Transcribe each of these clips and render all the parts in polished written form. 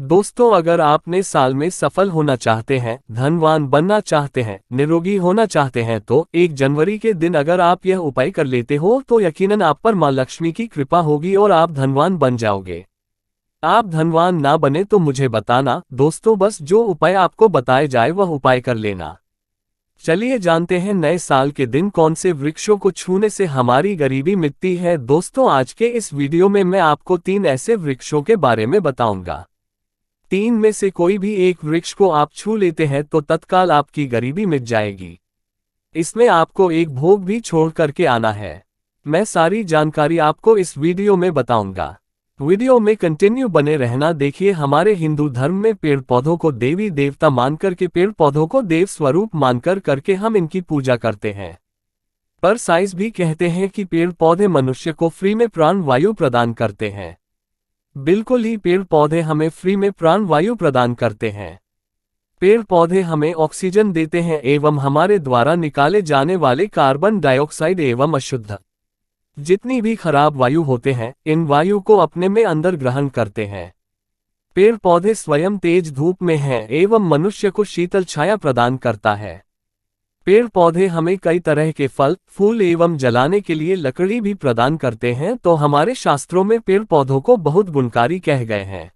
दोस्तों, अगर आपने साल में सफल होना चाहते हैं, धनवान बनना चाहते हैं, निरोगी होना चाहते हैं तो 1 जनवरी के दिन अगर आप यह उपाय कर लेते हो तो यकीनन आप पर मां लक्ष्मी की कृपा होगी और आप धनवान बन जाओगे। आप धनवान ना बने तो मुझे बताना दोस्तों, बस जो उपाय आपको बताए जाए वह उपाय कर लेना। चलिए जानते हैं नए साल के दिन कौन से वृक्षों को छूने से हमारी गरीबी मिटती है। दोस्तों, आज के इस वीडियो में मैं आपको 3 ऐसे वृक्षों के बारे में बताऊंगा। 3 में से कोई भी एक वृक्ष को आप छू लेते हैं तो तत्काल आपकी गरीबी मिट जाएगी। इसमें आपको एक भोग भी छोड़ करके आना है। मैं सारी जानकारी आपको इस वीडियो में बताऊंगा। वीडियो में कंटिन्यू बने रहना। देखिए, हमारे हिंदू धर्म में पेड़ पौधों को देवी देवता मानकर के, पेड़ पौधों को देव स्वरूप मानकर करके हम इनकी पूजा करते हैं। पर साइंस भी कहते हैं कि पेड़ पौधे मनुष्य को फ्री में प्राण वायु प्रदान करते हैं। बिल्कुल ही, पेड़ पौधे हमें फ्री में प्राण वायु प्रदान करते हैं। पेड़ पौधे हमें ऑक्सीजन देते हैं एवं हमारे द्वारा निकाले जाने वाले कार्बन डाइऑक्साइड एवं अशुद्ध जितनी भी खराब वायु होते हैं, इन वायु को अपने में अंदर ग्रहण करते हैं। पेड़ पौधे स्वयं तेज धूप में हैं एवं मनुष्य को शीतल छाया प्रदान करता है। पेड़ पौधे हमें कई तरह के फल, फूल एवं जलाने के लिए लकड़ी भी प्रदान करते हैं। तो हमारे शास्त्रों में पेड़ पौधों को बहुत गुणकारी कह गए हैं।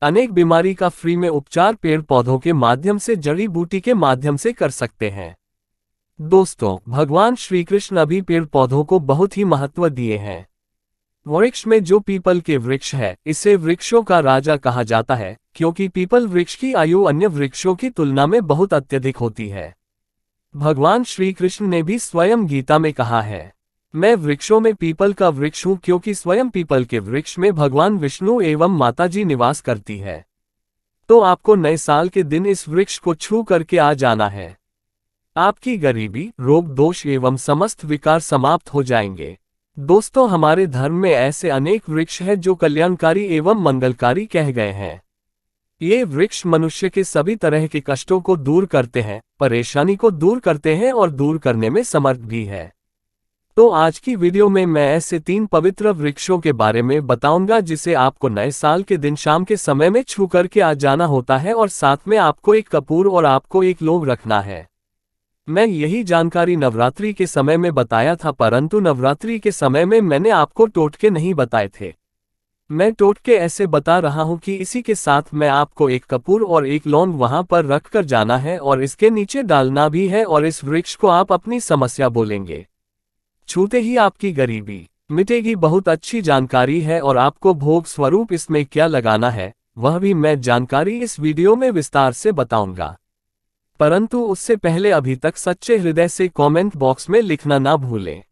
अनेक बीमारी का फ्री में उपचार पेड़ पौधों के माध्यम से, जड़ी बूटी के माध्यम से कर सकते हैं। दोस्तों, भगवान श्री कृष्ण भी पेड़ पौधों को बहुत ही महत्व दिए हैं। वृक्ष में जो पीपल के वृक्ष है, इसे वृक्षों का राजा कहा जाता है, क्योंकि पीपल वृक्ष की आयु अन्य वृक्षों की तुलना में बहुत अत्यधिक होती है। भगवान श्री कृष्ण ने भी स्वयं गीता में कहा है, मैं वृक्षों में पीपल का वृक्ष हूँ, क्योंकि स्वयं पीपल के वृक्ष में भगवान विष्णु एवं माता जी निवास करती है। तो आपको नए साल के दिन इस वृक्ष को छू करके आ जाना है। आपकी गरीबी, रोग दोष एवं समस्त विकार समाप्त हो जाएंगे। दोस्तों, हमारे धर्म में ऐसे अनेक वृक्ष हैं जो कल्याणकारी एवं मंगलकारी कह गए हैं। ये वृक्ष मनुष्य के सभी तरह के कष्टों को दूर करते हैं, परेशानी को दूर करते हैं और दूर करने में समर्थ भी है। तो आज की वीडियो में मैं ऐसे 3 पवित्र वृक्षों के बारे में बताऊंगा जिसे आपको नए साल के दिन शाम के समय में छू करके आ जाना होता है, और साथ में आपको एक कपूर और आपको एक लौंग रखना है। मैं यही जानकारी नवरात्रि के समय में बताया था, परंतु नवरात्रि के समय में मैंने आपको टोटके नहीं बताए थे। मैं टोटके ऐसे बता रहा हूं कि इसी के साथ मैं आपको एक कपूर और एक लौंग वहां पर रख कर जाना है और इसके नीचे डालना भी है, और इस वृक्ष को आप अपनी समस्या बोलेंगे। छूते ही आपकी गरीबी मिटेगी। बहुत अच्छी जानकारी है, और आपको भोग स्वरूप इसमें क्या लगाना है वह भी मैं जानकारी इस वीडियो में विस्तार से बताऊंगा। परंतु उससे पहले अभी तक सच्चे हृदय से कमेंट बॉक्स में लिखना ना भूलें।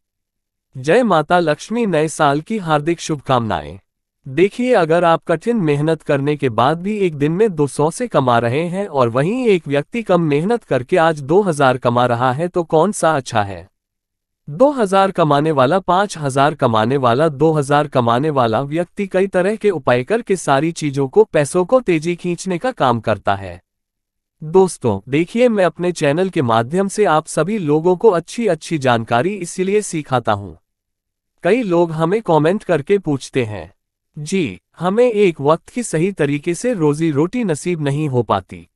जय माता लक्ष्मी, नए साल की हार्दिक शुभकामनाएं। देखिए, अगर आप कठिन मेहनत करने के बाद भी एक दिन में 200 से कमा रहे हैं और वहीं एक व्यक्ति कम मेहनत करके आज 2000 कमा रहा है, तो कौन सा अच्छा है? 2000 कमाने वाला, 5000 कमाने वाला, 2000 कमाने वाला व्यक्ति कई तरह के उपाय करके सारी चीजों को, पैसों को तेजी खींचने का काम करता है। दोस्तों, देखिए, मैं अपने चैनल के माध्यम से आप सभी लोगों को अच्छी अच्छी जानकारी इसीलिए सिखाता हूं। कई लोग हमें कमेंट करके पूछते हैं, जी, हमें एक वक्त की सही तरीके से रोजी रोटी नसीब नहीं हो पाती।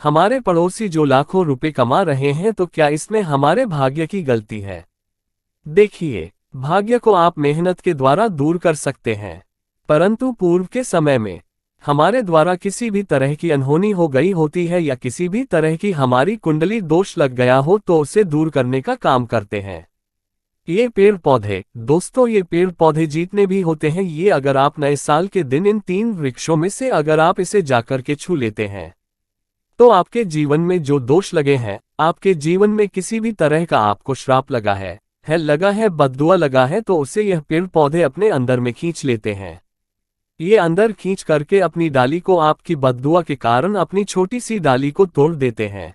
हमारे पड़ोसी जो लाखों रुपए कमा रहे हैं, तो क्या इसमें हमारे भाग्य की गलती है? देखिए, भाग्य को आप मेहनत के द्वारा दूर कर सकते हैं, परंतु पूर्व के समय में हमारे द्वारा किसी भी तरह की अनहोनी हो गई होती है या किसी भी तरह की हमारी कुंडली दोष लग गया हो तो उसे दूर करने का काम करते हैं ये पेड़ पौधे। दोस्तों, ये पेड़ पौधे जितने भी होते हैं, ये अगर आप नए साल के दिन इन 3 वृक्षों में से अगर आप इसे जाकर के छू लेते हैं, तो आपके जीवन में जो दोष लगे हैं, आपके जीवन में किसी भी तरह का आपको श्राप लगा है, लगा है, बद्दुआ लगा है, तो उसे यह पेड़ पौधे अपने अंदर में खींच लेते हैं। ये अंदर खींच करके अपनी डाली को आपकी बद्दुआ के कारण अपनी छोटी सी डाली को तोड़ देते हैं,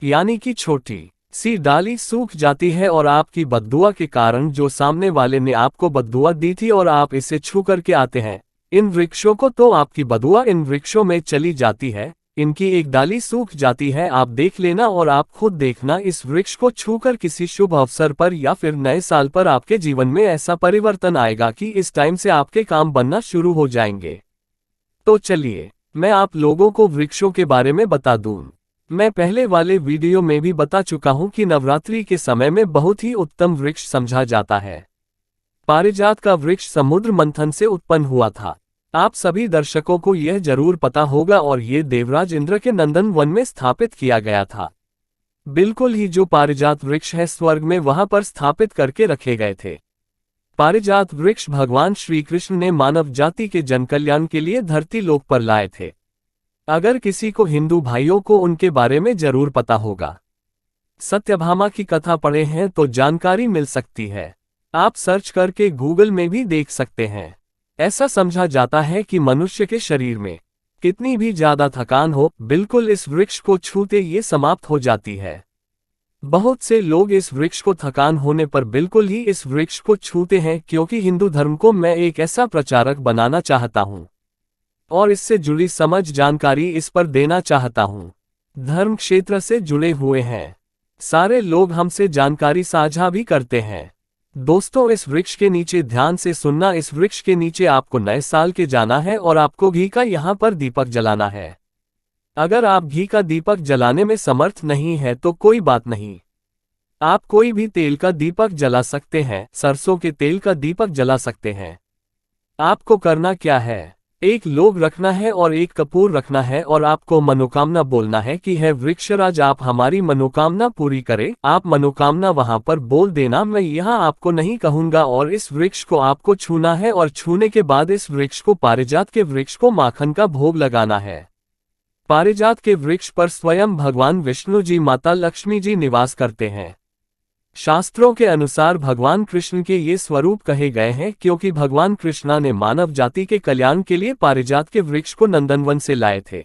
यानी कि छोटी सी डाली सूख जाती है, और आपकी बद्दुआ के कारण जो सामने वाले ने आपको बद्दुआ दी थी और आप इसे छू करके आते हैं इन वृक्षों को, तो आपकी बद्दुआ इन वृक्षों में चली जाती है, इनकी एक डाली सूख जाती है। आप देख लेना और आप खुद देखना, इस वृक्ष को छूकर किसी शुभ अवसर पर या फिर नए साल पर आपके जीवन में ऐसा परिवर्तन आएगा कि इस टाइम से आपके काम बनना शुरू हो जाएंगे। तो चलिए मैं आप लोगों को वृक्षों के बारे में बता दूं। मैं पहले वाले वीडियो में भी बता चुका हूं कि नवरात्रि के समय में बहुत ही उत्तम वृक्ष समझा जाता है। पारिजात का वृक्ष समुद्र मंथन से उत्पन्न हुआ था। आप सभी दर्शकों को यह जरूर पता होगा और ये देवराज इंद्र के नंदन वन में स्थापित किया गया था। बिल्कुल ही जो पारिजात वृक्ष है स्वर्ग में वहां पर स्थापित करके रखे गए थे। पारिजात वृक्ष भगवान श्री कृष्ण ने मानव जाति के जनकल्याण के लिए धरती लोक पर लाए थे। अगर किसी को हिंदू भाइयों को उनके बारे में जरूर पता होगा। सत्यभामा की कथा पढ़े हैं तो जानकारी मिल सकती है। आप सर्च करके गूगल में भी देख सकते हैं। ऐसा समझा जाता है कि मनुष्य के शरीर में कितनी भी ज्यादा थकान हो, बिल्कुल इस वृक्ष को छूते ये समाप्त हो जाती है। बहुत से लोग इस वृक्ष को थकान होने पर बिल्कुल ही इस वृक्ष को छूते हैं, क्योंकि हिंदू धर्म को मैं एक ऐसा प्रचारक बनाना चाहता हूं और इससे जुड़ी समझ जानकारी इस पर देना चाहता हूं। धर्म क्षेत्र से जुड़े हुए हैं सारे लोग हमसे जानकारी साझा भी करते हैं। दोस्तों, इस वृक्ष के नीचे ध्यान से सुनना। इस वृक्ष के नीचे आपको नए साल के जाना है और आपको घी का यहाँ पर दीपक जलाना है। अगर आप घी का दीपक जलाने में समर्थ नहीं है तो कोई बात नहीं, आप कोई भी तेल का दीपक जला सकते हैं। सरसों के तेल का दीपक जला सकते हैं। आपको करना क्या है, एक लोग रखना है और एक कपूर रखना है और आपको मनोकामना बोलना है कि है वृक्षराज आप हमारी मनोकामना पूरी करें। आप मनोकामना वहां पर बोल देना, मैं यहाँ आपको नहीं कहूंगा। और इस वृक्ष को आपको छूना है और छूने के बाद इस वृक्ष को पारिजात के वृक्ष को माखन का भोग लगाना है। पारिजात के वृक्ष पर स्वयं भगवान विष्णु जी, माता लक्ष्मी जी निवास करते हैं। शास्त्रों के अनुसार भगवान कृष्ण के ये स्वरूप कहे गए हैं क्योंकि भगवान कृष्णा ने मानव जाति के कल्याण के लिए पारिजात के वृक्ष को नंदनवन से लाए थे।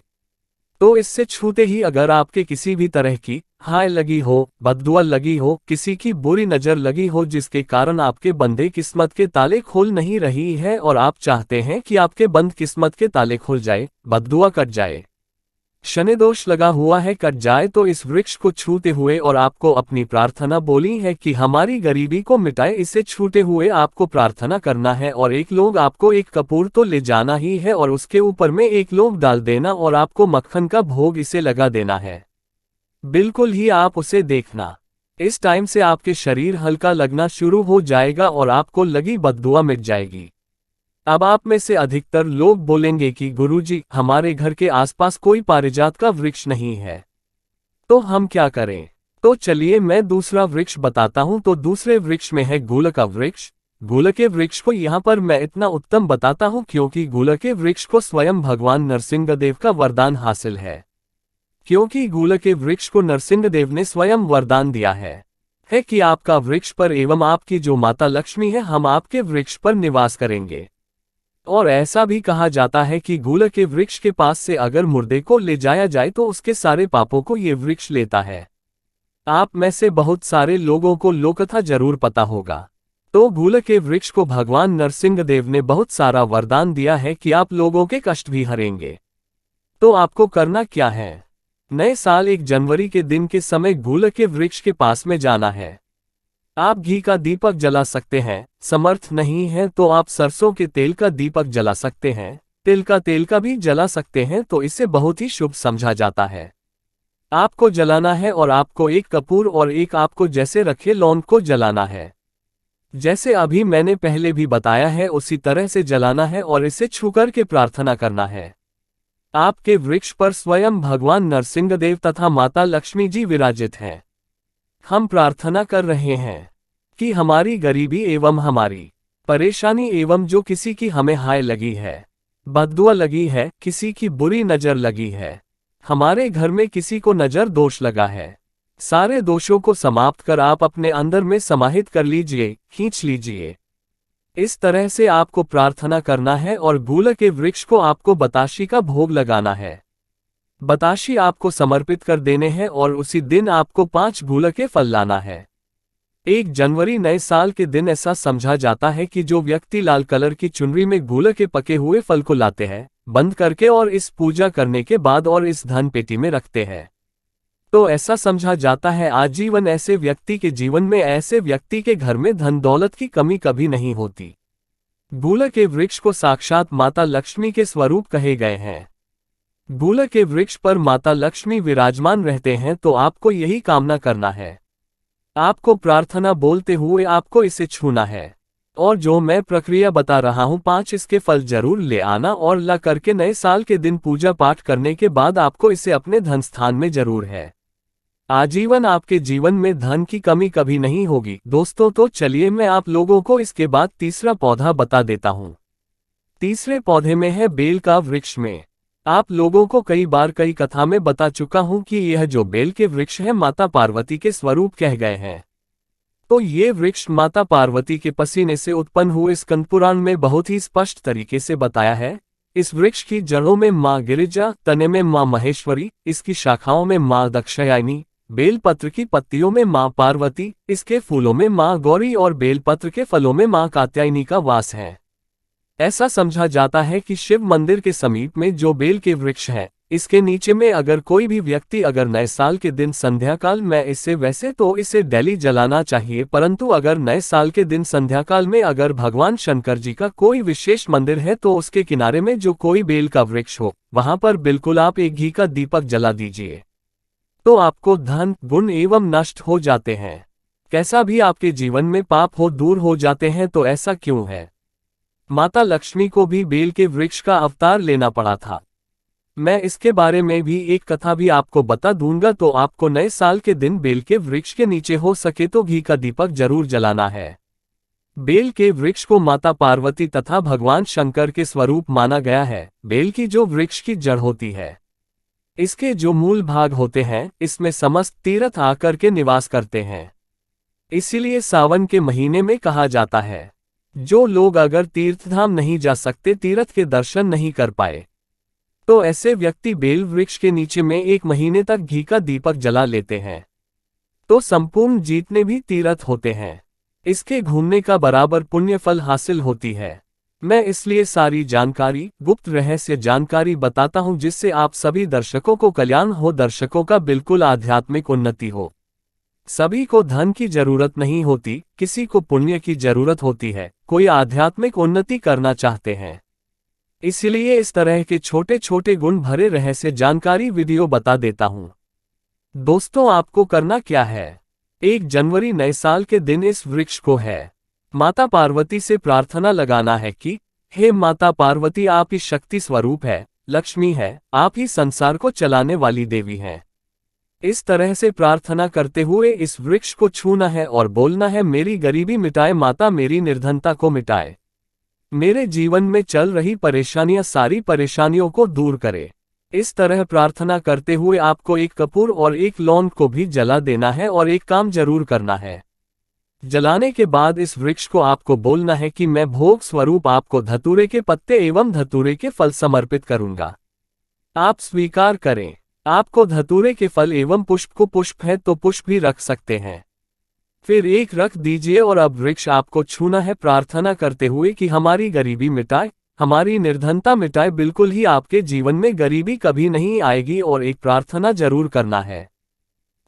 तो इससे छूते ही अगर आपके किसी भी तरह की हाय लगी हो, बददुआ लगी हो, किसी की बुरी नजर लगी हो जिसके कारण आपके बंधे किस्मत के ताले खोल नहीं रही है और आप चाहते हैं कि आपके बंद किस्मत के ताले खुल जाए, बददुआ कट जाए, शनि दोष लगा हुआ है कट जाए, तो इस वृक्ष को छूते हुए और आपको अपनी प्रार्थना बोली है कि हमारी गरीबी को मिटाए। इसे छूते हुए आपको प्रार्थना करना है और एक लोग आपको एक कपूर तो ले जाना ही है और उसके ऊपर में एक लोग डाल देना और आपको मक्खन का भोग इसे लगा देना है। बिल्कुल ही आप उसे देखना। इस टाइम से आपके शरीर हल्का लगना शुरू हो जाएगा और आपको लगी बददुआ मिट जाएगी। अब आप में से अधिकतर लोग बोलेंगे कि गुरुजी, हमारे घर के आसपास कोई पारिजात का वृक्ष नहीं है, तो हम क्या करें? तो चलिए मैं दूसरा वृक्ष बताता हूं। तो दूसरे वृक्ष में है गूल का वृक्ष। गूल के वृक्ष को यहाँ पर मैं इतना उत्तम बताता हूं क्योंकि गूल के वृक्ष को स्वयं भगवान नरसिंहदेव का वरदान हासिल है। क्योंकि गूल के वृक्ष को नरसिंहदेव ने स्वयं वरदान दिया है कि आपका वृक्ष पर एवं आपकी जो माता लक्ष्मी है, हम आपके वृक्ष पर निवास करेंगे। और ऐसा भी कहा जाता है कि गूल के वृक्ष के पास से अगर मुर्दे को ले जाया जाए तो उसके सारे पापों को ये वृक्ष लेता है। आप में से बहुत सारे लोगों को लोकथा जरूर पता होगा। तो गूल के वृक्ष को भगवान नरसिंहदेव ने बहुत सारा वरदान दिया है कि आप लोगों के कष्ट भी हरेंगे। तो आपको करना क्या है, नए साल 1 जनवरी के दिन के समय गूल के वृक्ष के पास में जाना है। आप घी का दीपक जला सकते हैं, समर्थ नहीं है तो आप सरसों के तेल का दीपक जला सकते हैं, तिल का तेल का भी जला सकते हैं। तो इसे बहुत ही शुभ समझा जाता है। आपको जलाना है और आपको एक कपूर और एक आपको जैसे रखे लौंग को जलाना है। जैसे अभी मैंने पहले भी बताया है उसी तरह से जलाना है और इसे छूकर के प्रार्थना करना है। आपके वृक्ष पर स्वयं भगवान नरसिंहदेव तथा माता लक्ष्मी जी विराजित हैं। हम प्रार्थना कर रहे हैं कि हमारी गरीबी एवं हमारी परेशानी एवं जो किसी की हमें हाय लगी है, बददुआ लगी है, किसी की बुरी नजर लगी है, हमारे घर में किसी को नजर दोष लगा है, सारे दोषों को समाप्त कर आप अपने अंदर में समाहित कर लीजिए, खींच लीजिए। इस तरह से आपको प्रार्थना करना है और गूल के वृक्ष को आपको बताशी का भोग लगाना है। बताशी आपको समर्पित कर देने हैं और उसी दिन आपको 5 गूल के फल लाना है। 1 जनवरी नए साल के दिन ऐसा समझा जाता है कि जो व्यक्ति लाल कलर की चुनरी में गूल के पके हुए फल को लाते हैं, बंद करके और इस पूजा करने के बाद और इस धन पेटी में रखते हैं, तो ऐसा समझा जाता है आजीवन ऐसे व्यक्ति के जीवन में, ऐसे व्यक्ति के घर में धन दौलत की कमी कभी नहीं होती। बूल के वृक्ष को साक्षात माता लक्ष्मी के स्वरूप कहे गए हैं। बूल के वृक्ष पर माता लक्ष्मी विराजमान रहते हैं, तो आपको यही कामना करना है। आपको प्रार्थना बोलते हुए आपको इसे छूना है, और जो मैं प्रक्रिया बता रहा हूं 5 इसके फल जरूर ले आना, और ला करके नए साल के दिन पूजा पाठ करने के बाद आपको इसे अपने धन स्थान में जरूर है। आजीवन आपके जीवन में धन की कमी कभी नहीं होगी। दोस्तों, तो चलिए मैं आप लोगों को इसके बाद तीसरा पौधा बता देता हूँ। तीसरे पौधे में है बेल का वृक्ष। में आप लोगों को कई बार कई कथा में बता चुका हूँ कि यह जो बेल के वृक्ष है माता पार्वती के स्वरूप कह गए हैं। तो ये वृक्ष माता पार्वती के पसीने से उत्पन्न हुए स्कंद पुराण में बहुत ही स्पष्ट तरीके से बताया है। इस वृक्ष की जड़ों में माँ गिरिजा, तने में माँ महेश्वरी, इसकी शाखाओं में माँ दक्षयायनी, बेलपत्र की पत्तियों में माँ पार्वती, इसके फूलों में माँ गौरी और बेलपत्र के फलों में माँ कात्यायनी का वास है। ऐसा समझा जाता है कि शिव मंदिर के समीप में जो बेल के वृक्ष है, इसके नीचे में अगर कोई भी व्यक्ति अगर नए साल के दिन संध्या काल में इसे, वैसे तो इसे डेली जलाना चाहिए, परंतु अगर नए साल के दिन संध्या काल में अगर भगवान शंकर जी का कोई विशेष मंदिर है तो उसके किनारे में जो कोई बेल का वृक्ष हो, वहां पर बिल्कुल आप एक घी का दीपक जला दीजिए, तो आपको धन गुण एवं नष्ट हो जाते हैं। कैसा भी आपके जीवन में पाप हो दूर हो जाते हैं। तो ऐसा क्यों है? माता लक्ष्मी को भी बेल के वृक्ष का अवतार लेना पड़ा था। मैं इसके बारे में भी एक कथा भी आपको बता दूंगा। तो आपको नए साल के दिन बेल के वृक्ष के नीचे हो सके तो घी का दीपक जरूर जलाना है। बेल के वृक्ष को माता पार्वती तथा भगवान शंकर के स्वरूप माना गया है। बेल की जो वृक्ष की जड़ होती है, इसके जो मूल भाग होते हैं, इसमें समस्त तीर्थ आकर के निवास करते हैं। इसीलिए सावन के महीने में कहा जाता है, जो लोग अगर तीर्थधाम नहीं जा सकते, तीर्थ के दर्शन नहीं कर पाए, तो ऐसे व्यक्ति बेल वृक्ष के नीचे में 1 महीने तक घी का दीपक जला लेते हैं, तो संपूर्ण जितने भी तीर्थ होते हैं, इसके घूमने का बराबर पुण्य फल हासिल होती है। मैं इसलिए सारी जानकारी, गुप्त रहस्य जानकारी बताता हूं, जिससे आप सभी दर्शकों को कल्याण हो, दर्शकों का बिल्कुल आध्यात्मिक उन्नति हो। सभी को धन की जरूरत नहीं होती, किसी को पुण्य की जरूरत होती है, कोई आध्यात्मिक उन्नति करना चाहते हैं। इसलिए इस तरह के छोटे छोटे गुण भरे रहस्य जानकारी वीडियो बता देता हूं। दोस्तों, आपको करना क्या है? 1 जनवरी नए साल के दिन इस वृक्ष को है माता पार्वती से प्रार्थना लगाना है कि हे माता पार्वती, आप ही शक्ति स्वरूप है, लक्ष्मी है, आप ही संसार को चलाने वाली देवी हैं। इस तरह से प्रार्थना करते हुए इस वृक्ष को छूना है और बोलना है, मेरी गरीबी मिटाए माता, मेरी निर्धनता को मिटाए, मेरे जीवन में चल रही परेशानियां, सारी परेशानियों को दूर करे। इस तरह प्रार्थना करते हुए आपको 1 कपूर और 1 लौंग को भी जला देना है, और एक काम जरूर करना है। जलाने के बाद इस वृक्ष को आपको बोलना है कि मैं भोग स्वरूप आपको धतूरे के पत्ते एवं धतूरे के फल समर्पित करूंगा, आप स्वीकार करें। आपको धतूरे के फल एवं पुष्प को, पुष्प है तो पुष्प भी रख सकते हैं, फिर 1 रख दीजिए। और अब वृक्ष आपको छूना है प्रार्थना करते हुए कि हमारी गरीबी मिटाए, हमारी निर्धनता मिटाए, बिल्कुल ही आपके जीवन में गरीबी कभी नहीं आएगी। और एक प्रार्थना जरूर करना है,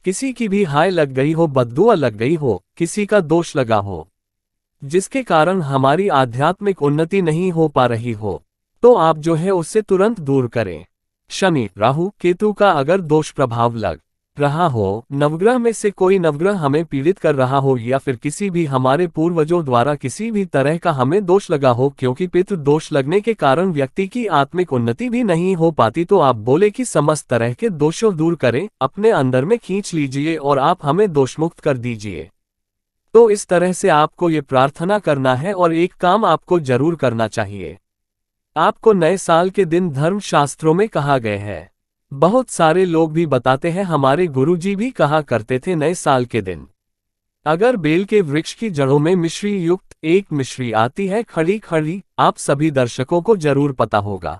किसी की भी हाय लग गई हो, बद्दुआ लग गई हो, किसी का दोष लगा हो, जिसके कारण हमारी आध्यात्मिक उन्नति नहीं हो पा रही हो, तो आप जो है उससे तुरंत दूर करें। शनि, राहु, केतु का अगर दोष प्रभाव लग रहा हो, नवग्रह में से कोई नवग्रह हमें पीड़ित कर रहा हो, या फिर किसी भी हमारे पूर्वजों द्वारा किसी भी तरह का हमें दोष लगा हो, क्योंकि पितृ दोष लगने के कारण व्यक्ति की आत्मिक उन्नति भी नहीं हो पाती, तो आप बोले कि समस्त तरह के दोषों दूर करें, अपने अंदर में खींच लीजिए और आप हमें दोषमुक्त कर दीजिए। तो इस तरह से आपको ये प्रार्थना करना है। और एक काम आपको जरूर करना चाहिए, आपको नए साल के दिन धर्म शास्त्रों में कहा गया है, बहुत सारे लोग भी बताते हैं, हमारे गुरुजी भी कहा करते थे, नए साल के दिन अगर बेल के वृक्ष की जड़ों में मिश्री युक्त 1 मिश्री आती है, खड़ी खड़ी, आप सभी दर्शकों को जरूर पता होगा,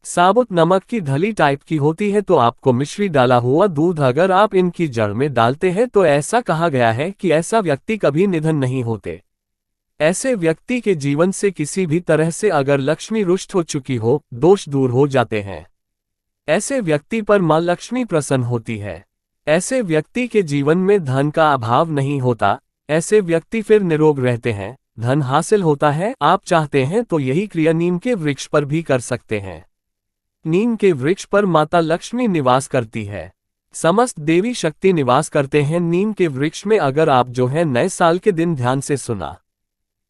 साबुत नमक की धली टाइप की होती है, तो आपको मिश्री डाला हुआ दूध अगर आप इनकी जड़ में डालते हैं, तो ऐसा कहा गया है कि ऐसा व्यक्ति कभी निधन नहीं होते। ऐसे व्यक्ति के जीवन से किसी भी तरह से अगर लक्ष्मी रुष्ट हो चुकी हो, दोष दूर हो जाते हैं। ऐसे व्यक्ति पर मां लक्ष्मी प्रसन्न होती है। ऐसे व्यक्ति के जीवन में धन का अभाव नहीं होता। ऐसे व्यक्ति फिर निरोग रहते हैं, धन हासिल होता है। आप चाहते हैं तो यही क्रिया नीम के वृक्ष पर भी कर सकते हैं। नीम के वृक्ष पर माता लक्ष्मी निवास करती है। समस्त देवी शक्ति निवास करते हैं नीम के वृक्ष में। अगर आप जो है नए साल के दिन ध्यान से सुना,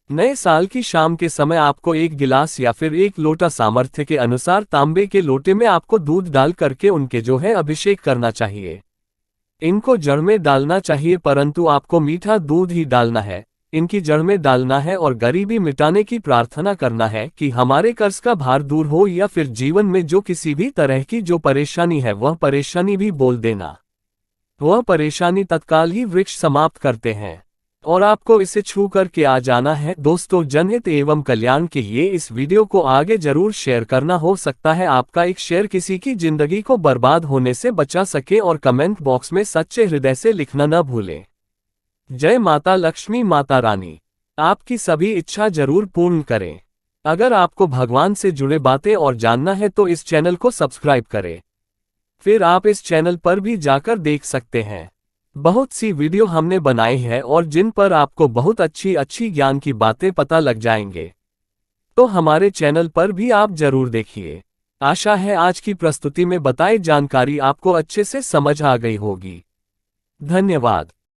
नए साल की शाम के समय आपको एक गिलास या फिर एक लोटा सामर्थ्य के अनुसार तांबे के लोटे में आपको दूध डाल करके उनके जो है अभिषेक करना चाहिए। इनको जड़ में डालना चाहिए, परंतु आपको मीठा दूध ही डालना है। इनकी जड़ में डालना है और गरीबी मिटाने की प्रार्थना करना है कि हमारे कर्ज का भार दूर हो, या फिर जीवन में जो किसी भी तरह की जो परेशानी है वह परेशानी भी बोल देना। वह परेशानी तत्काल ही वृक्ष समाप्त करते हैं और आपको इसे छू करके आ जाना है। दोस्तों, जनहित एवं कल्याण के लिए इस वीडियो को आगे जरूर शेयर करना। हो सकता है आपका एक शेयर किसी की जिंदगी को बर्बाद होने से बचा सके। और कमेंट बॉक्स में सच्चे हृदय से लिखना न भूलें। जय माता लक्ष्मी माता रानी आपकी सभी इच्छा जरूर पूर्ण करें। अगर आपको भगवान से जुड़े बातें और जानना है तो इस चैनल को सब्सक्राइब करें। फिर आप इस चैनल पर भी जाकर देख सकते हैं। बहुत सी वीडियो हमने बनाई है और जिन पर आपको बहुत अच्छी अच्छी ज्ञान की बातें पता लग जाएंगे, तो हमारे चैनल पर भी आप जरूर देखिए। आशा है आज की प्रस्तुति में बताई जानकारी आपको अच्छे से समझ आ गई होगी। धन्यवाद।